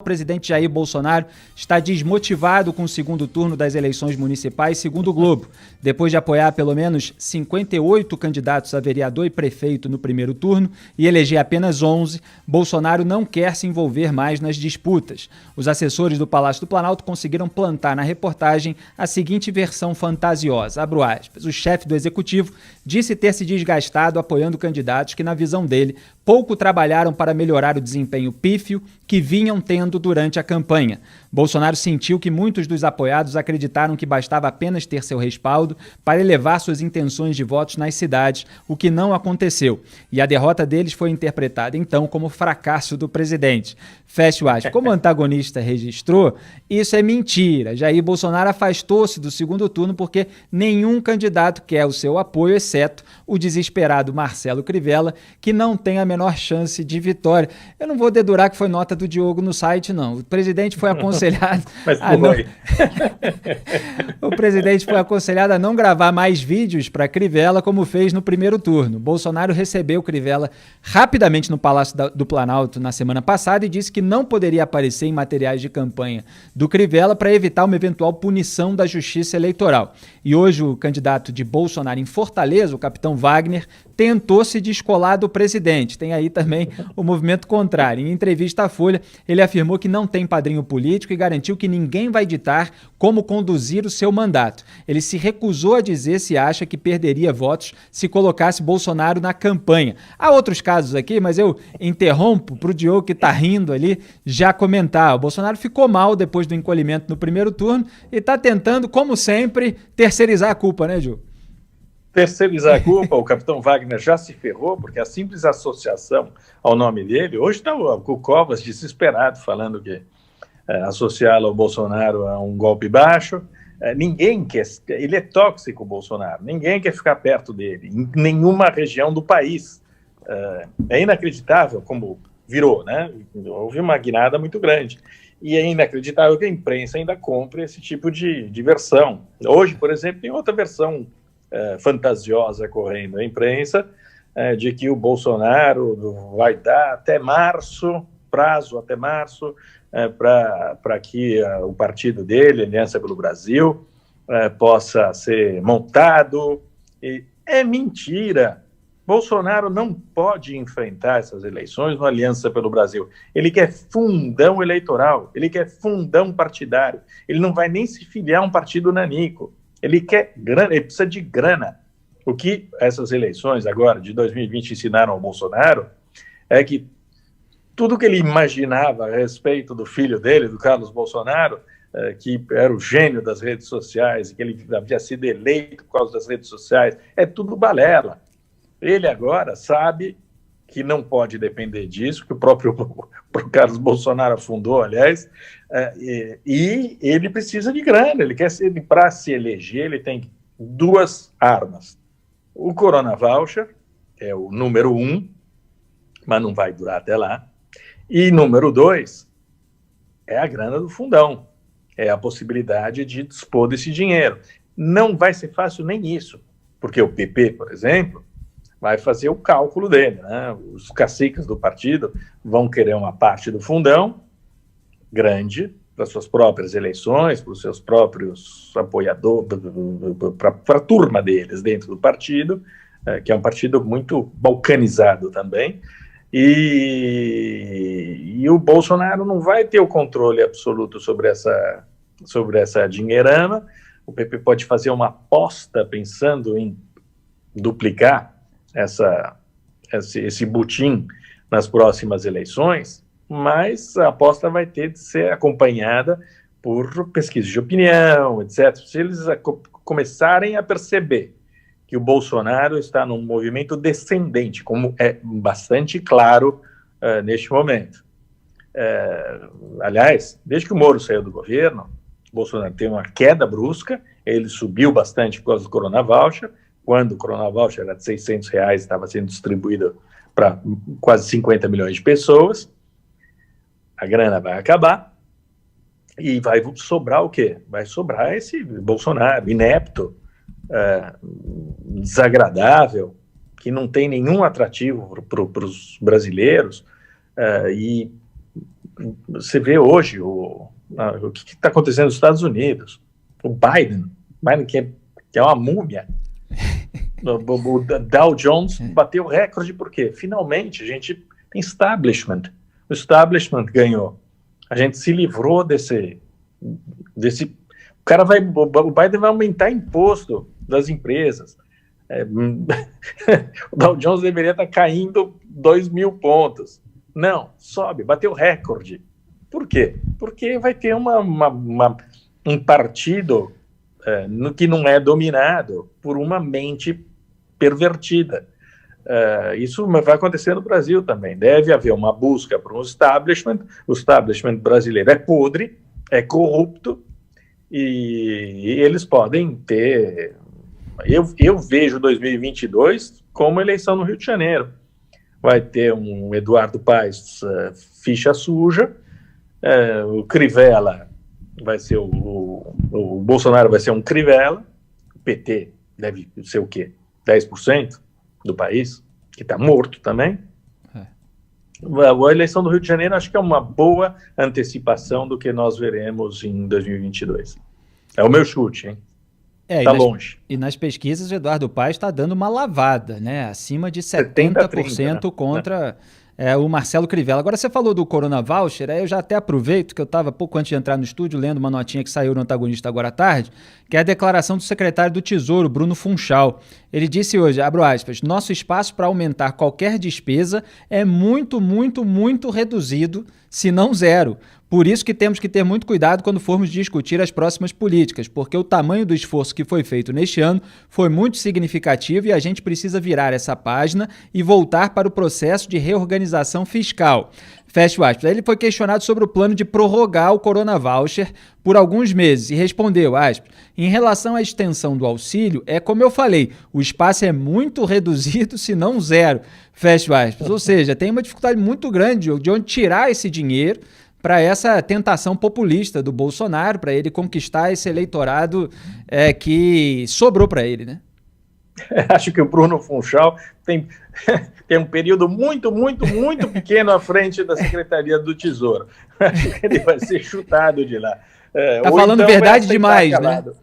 O presidente Jair Bolsonaro está desmotivado com o segundo turno das eleições municipais, segundo o Globo. Depois de apoiar pelo menos 58 candidatos a vereador e prefeito no primeiro turno e eleger apenas 11, Bolsonaro não quer se envolver mais nas disputas. Os assessores do Palácio do Planalto conseguiram plantar na reportagem a seguinte versão fantasiosa, abro aspas, o chefe do executivo disse ter se desgastado apoiando candidatos que, na visão dele, pouco trabalharam para melhorar o desempenho pífio que vinham tendo durante a campanha. Bolsonaro sentiu que muitos dos apoiados acreditaram que bastava apenas ter seu respaldo para elevar suas intenções de votos nas cidades, o que não aconteceu. E a derrota deles foi interpretada, então, como fracasso do presidente. Fecha aspas. Como o antagonista registrou, isso é mentira. Jair Bolsonaro afastou-se do segundo turno porque nenhum candidato quer o seu apoio, exceto o desesperado Marcelo Crivella, que não tem a menor chance de vitória. Eu não vou dedurar que foi nota do Diogo no site, não. O presidente foi aconselhado O presidente foi aconselhado a não gravar mais vídeos para Crivella, como fez no primeiro turno. Bolsonaro recebeu Crivella rapidamente no Palácio do Planalto na semana passada e disse que não poderia aparecer em materiais de campanha do Crivella para evitar uma eventual punição da Justiça Eleitoral. E hoje o candidato de Bolsonaro em Fortaleza, o capitão Wagner, tentou se descolar do presidente. Tem aí também o movimento contrário. Em entrevista à Folha, ele afirmou que não tem padrinho político e garantiu que ninguém vai ditar como conduzir o seu mandato. Ele se recusou a dizer se acha que perderia votos se colocasse Bolsonaro na campanha. Há outros casos aqui, mas eu interrompo para o Diogo, que está rindo ali, já comentar. O Bolsonaro ficou mal depois do encolhimento no primeiro turno e está tentando, como sempre, terceirizar a culpa, né, Diogo? Terceirizar a culpa, o capitão Wagner já se ferrou, porque a simples associação ao nome dele, hoje está o Covas desesperado, falando que associá-lo ao Bolsonaro a um golpe baixo. Ninguém quer, ele é tóxico, o Bolsonaro, ninguém quer ficar perto dele, em nenhuma região do país. É inacreditável como virou, né? Houve uma guinada muito grande. E é inacreditável que a imprensa ainda compre esse tipo de versão. Hoje, por exemplo, tem outra versão fantasiosa correndo na imprensa, de que o Bolsonaro vai dar até março, prazo até março, para que o partido dele, Aliança pelo Brasil, possa ser montado. E é mentira. Bolsonaro não pode enfrentar essas eleições no Aliança pelo Brasil. Ele quer fundão eleitoral, ele quer fundão partidário, ele não vai nem se filiar a um partido nanico. Ele quer grana, ele precisa de grana. O que essas eleições agora de 2020 ensinaram ao Bolsonaro é que tudo que ele imaginava a respeito do filho dele, do Carlos Bolsonaro, que era o gênio das redes sociais, que ele havia sido eleito por causa das redes sociais, é tudo balela. Ele agora sabe que não pode depender disso, que o próprio Carlos Bolsonaro afundou, aliás, e ele precisa de grana. Ele quer ser, para se eleger, ele tem duas armas. O Corona Voucher, que é o número 1, mas não vai durar até lá. E número 2 é a grana do fundão, é a possibilidade de dispor desse dinheiro. Não vai ser fácil nem isso, porque o PP, por exemplo, vai fazer o cálculo dele, né? Os caciques do partido vão querer uma parte do fundão grande para suas próprias eleições, para os seus próprios apoiadores, para a turma deles dentro do partido, que é um partido muito balcanizado também, e o Bolsonaro não vai ter o controle absoluto sobre essa dinheirama. O PP pode fazer uma aposta pensando em duplicar esse butim nas próximas eleições, mas a aposta vai ter de ser acompanhada por pesquisa de opinião, etc. Se eles começarem a perceber que o Bolsonaro está num movimento descendente, como é bastante claro neste momento. Aliás, desde que o Moro saiu do governo, o Bolsonaro teve uma queda brusca, ele subiu bastante por causa do Corona Voucher. Quando o Corona Voucher era de R$600, estava sendo distribuído para quase 50 milhões de pessoas. A grana vai acabar e vai sobrar o quê? Vai sobrar esse Bolsonaro inepto, desagradável, que não tem nenhum atrativo para os brasileiros, e você vê hoje o que está acontecendo nos Estados Unidos. O Biden que é uma múmia. O Dow Jones bateu recorde porque finalmente a gente tem establishment. O establishment ganhou. A gente se livrou desse o Biden vai aumentar imposto das empresas. O Dow Jones deveria estar caindo 2.000 pontos. Não, sobe, bateu recorde. Por quê? Porque vai ter um partido que não é dominado por uma mente pervertida. Isso vai acontecer no Brasil também. Deve haver uma busca por um establishment. O establishment brasileiro é podre, é corrupto, e eles podem ter... Eu vejo 2022 como eleição no Rio de Janeiro. Vai ter um Eduardo Paes ficha suja, o Crivella vai ser o Bolsonaro vai ser um Crivella, o PT deve ser o quê? 10% do país, que está morto também. A eleição do Rio de Janeiro acho que é uma boa antecipação do que nós veremos em 2022. É o meu chute, hein? Está longe. E nas pesquisas, o Eduardo Paes está dando uma lavada, né? Acima de 70% 30, né? Contra o Marcelo Crivella. Agora, você falou do Corona Voucher, aí eu já até aproveito que eu estava pouco antes de entrar no estúdio lendo uma notinha que saiu no Antagonista agora à tarde, que é a declaração do secretário do Tesouro, Bruno Funchal. Ele disse hoje, abro aspas, nosso espaço para aumentar qualquer despesa é muito, muito, muito reduzido, se não zero. Por isso que temos que ter muito cuidado quando formos discutir as próximas políticas, porque o tamanho do esforço que foi feito neste ano foi muito significativo e a gente precisa virar essa página e voltar para o processo de reorganização fiscal. Fecha aspas. Aí ele foi questionado sobre o plano de prorrogar o Corona Voucher por alguns meses e respondeu, aspas, em relação à extensão do auxílio, é como eu falei, o espaço é muito reduzido, se não zero. Fecha aspas. Ou seja, tem uma dificuldade muito grande de onde tirar esse dinheiro para essa tentação populista do Bolsonaro, para ele conquistar esse eleitorado que sobrou para ele, né? Acho que o Bruno Funchal tem um período muito, muito, muito pequeno à frente da Secretaria do Tesouro. Acho que ele vai ser chutado de lá. Tá falando então verdade demais, calado, né?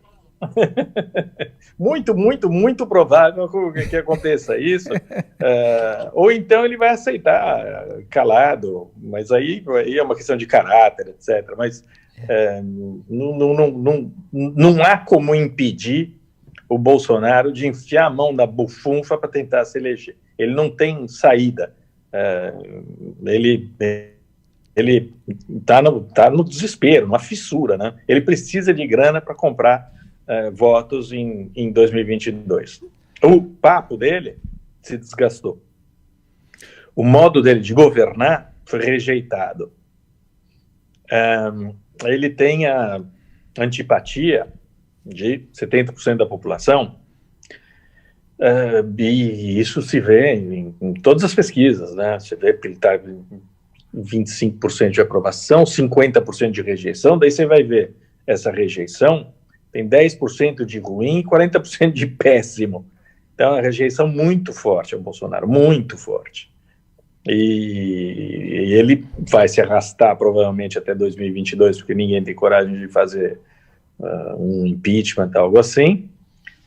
Muito, muito, muito provável que aconteça isso. Ou então ele vai aceitar calado, mas aí é uma questão de caráter, etc. Mas não há como impedir o Bolsonaro de enfiar a mão na bufunfa para tentar se eleger. Ele não tem saída. Ele está no desespero, numa fissura, né? Ele precisa de grana para comprar votos em 2022. O papo dele se desgastou. O modo dele de governar foi rejeitado. Ele tem a antipatia de 70% da população, e isso se vê em todas as pesquisas, né? Você vê que ele está em 25% de aprovação, 50% de rejeição, daí você vai ver essa rejeição tem 10% de ruim e 40% de péssimo. Então, é uma rejeição muito forte ao Bolsonaro, muito forte. E ele vai se arrastar provavelmente até 2022, porque ninguém tem coragem de fazer um impeachment, algo assim.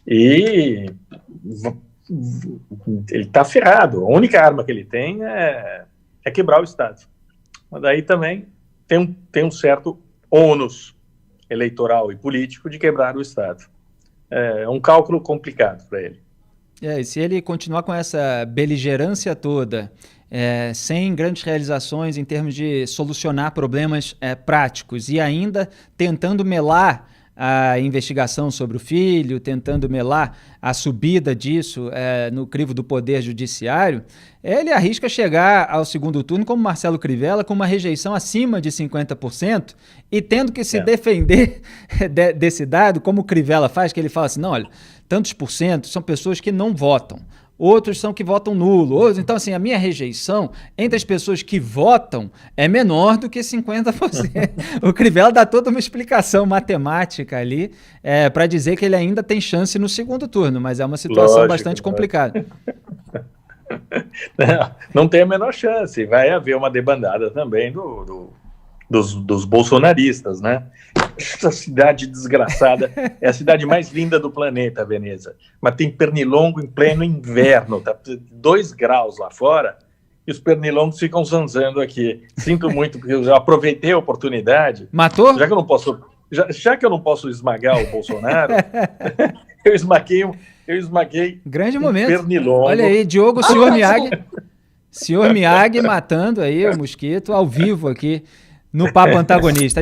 E ele está ferrado. A única arma que ele tem é quebrar o Estado. Mas daí também tem um certo ônus eleitoral e político de quebrar o Estado. É um cálculo complicado para ele. E se ele continuar com essa beligerância toda, sem grandes realizações em termos de solucionar problemas práticos e ainda tentando melar a investigação sobre o filho, tentando melar a subida disso no crivo do Poder Judiciário, ele arrisca chegar ao segundo turno como Marcelo Crivella, com uma rejeição acima de 50% e tendo que se defender desse dado, como o Crivella faz, que ele fala assim, não, olha, tantos por cento são pessoas que não votam. Outros são que votam nulo. Outros, então, assim, a minha rejeição entre as pessoas que votam é menor do que 50%. O Crivella dá toda uma explicação matemática ali para dizer que ele ainda tem chance no segundo turno, mas é uma situação bastante complicada. Não tem a menor chance. Vai haver uma debandada também dos bolsonaristas, né? Essa cidade desgraçada é a cidade mais linda do planeta, Veneza, mas tem pernilongo em pleno inverno, tá 2 graus lá fora, e os pernilongos ficam zanzando aqui. Sinto muito, porque eu já aproveitei a oportunidade. Matou? Já que eu não posso esmagar o Bolsonaro, eu esmaguei Grande um momento. pernilongo. Olha aí, Diogo, senhor Miyagi matando aí o mosquito ao vivo aqui no Papo Antagonista.